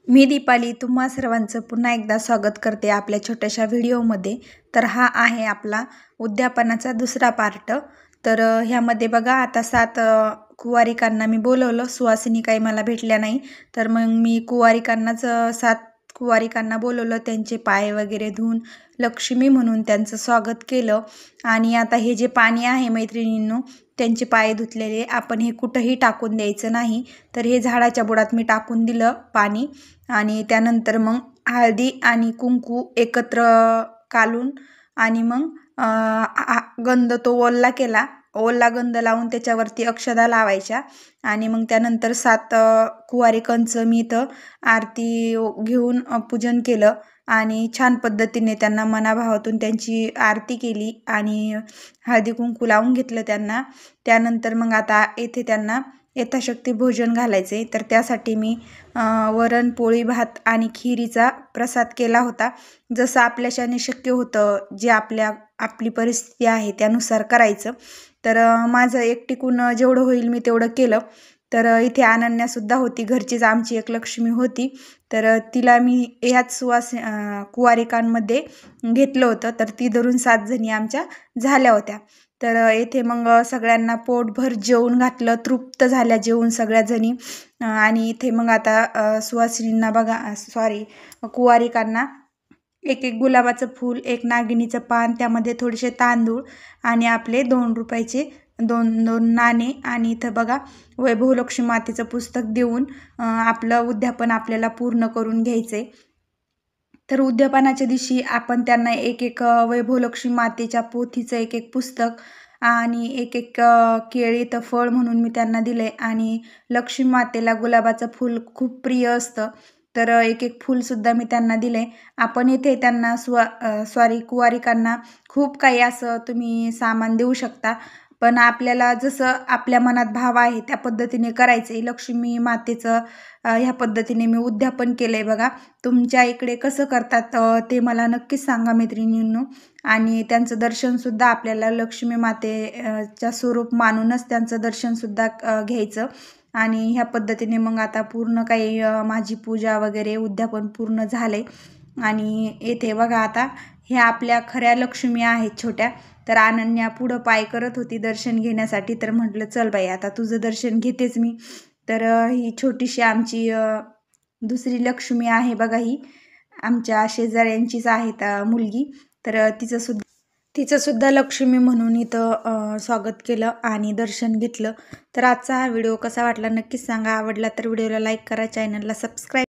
मी दीपाली तुम्हा सर्वांचं पुन्हा एकदा स्वागत करते आपल्या छोट्याशा व्हिडिओमध्ये। तर हा आहे आपला उद्यापनाचा दुसरा पार्ट। तर ह्यामध्ये बघा आता 7 कुवारिकांना मी बोलवलं। सुवासिनी काही मला भेटल्या नाही, तर मग मी कुवारिकांनाच 7 कुवारिकांना बोलवलं, त्यांचे पाय वगैरे धुवून लक्ष्मी म्हणून त्यांचं स्वागत केलं। आणि आता हे जे पाणी आहे मैत्रिणींनो, त्यांचे पाय धुतलेले आपण हे कुठेही टाकून द्यायचं नाही। तर हे झाडाच्या बुडात मी टाकून दिलं पाणी। आणि त्यानंतर मग हळदी आणि कुंकू एकत्र कालून आणि मग गंध तो ओला केला, ओला गंध लावून त्याच्यावरती अक्षदा लावायच्या। आणि मग त्यानंतर 7 कुवारिकांचं मी इथं आरती घेऊन पूजन केलं आणि छान पद्धतीने त्यांना मनाभावातून त्यांची आरती केली आणि हळदी कुंकू लावून घेतलं त्यांना। त्यानंतर मग आता येथे त्यांना यथाशक्ती भोजन घालायचे। तर त्यासाठी मी वरण पोळी भात आणि खिरीचा प्रसाद केला होता। जसं आपल्याच्याने शक्य होतं, जे आपली परिस्थिती आहे त्यानुसार करायचं। तर माझं एकटीकून जेवढं होईल मी तेवढं केलं। तर इथे अनन्यासुद्धा होती, घरचीच आमची एक लक्ष्मी होती। तर तिला मी ह्याच कुवारिकांमध्ये घेतलं होतं। तर ती धरून 7 जणी आमच्या झाल्या होत्या। तर येथे मग सगळ्यांना पोटभर जेवून घातलं, तृप्त झाल्या जेवून सगळ्या जणी। आणि इथे मग आता सुवासिनींना बघा, कुवारिकांना एक गुलाबाचं फूल, एक नागिनीचं पान, त्यामध्ये थोडेसे तांदूळ आणि आपले 2 रुपयाचे 2 नाणे आणि इथं बघा वैभव लक्ष्मी मातेचं पुस्तक देऊन आपलं उद्यापन आपल्याला पूर्ण करून घ्यायचंय। तर उद्यापनाच्या दिवशी आपण त्यांना एक वैभव लक्ष्मी मातेच्या पोथीचं एक पुस्तक आणि एक केळी तर फळ म्हणून मी त्यांना दिले। आणि लक्ष्मी मातेला गुलाबाचं फूल खूप प्रिय असतं, तर एक फूलसुद्धा मी त्यांना दिले। आपण इथे त्यांना कुवारिकांना खूप काही असं तुम्ही सामान देऊ शकता, पण आपल्याला जसं आपल्या मनात भाव आहे त्या पद्धतीने करायचे। लक्ष्मी मातेचं ह्या पद्धतीने मी उद्यापन केलंय बघा। तुमच्या इकडे कसं करतात ते मला नक्कीच सांगा मैत्रिणींनो। आणि त्यांचं दर्शनसुद्धा आपल्याला लक्ष्मी मातेच्या स्वरूप मानूनच त्यांचं दर्शनसुद्धा घ्यायचं। आणि ह्या पद्धतीने मग आता पूर्ण काही माझी पूजा वगैरे उद्यापन पूर्ण झाले। आणि येथे बघा आता ह्या आपल्या खऱ्या लक्ष्मी आहेत छोट्या। तर अनन्या पुढं पाय करत होती दर्शन घेण्यासाठी, तर म्हटलं चल बाई आता तुझं दर्शन घेतेच मी। तर ही छोटीशी आमची दुसरी लक्ष्मी आहे बघा, ही आमच्या शेजाऱ्यांचीच आहे मुलगी। तर तिचं सुद्धा लक्ष्मी म्हणून इथं स्वागत केलं आणि दर्शन घेतलं। तर आजचा हा व्हिडिओ कसा वाटला नक्कीच सांगा। आवडला तर व्हिडिओला लाईक करा, चॅनलला सबस्क्राईब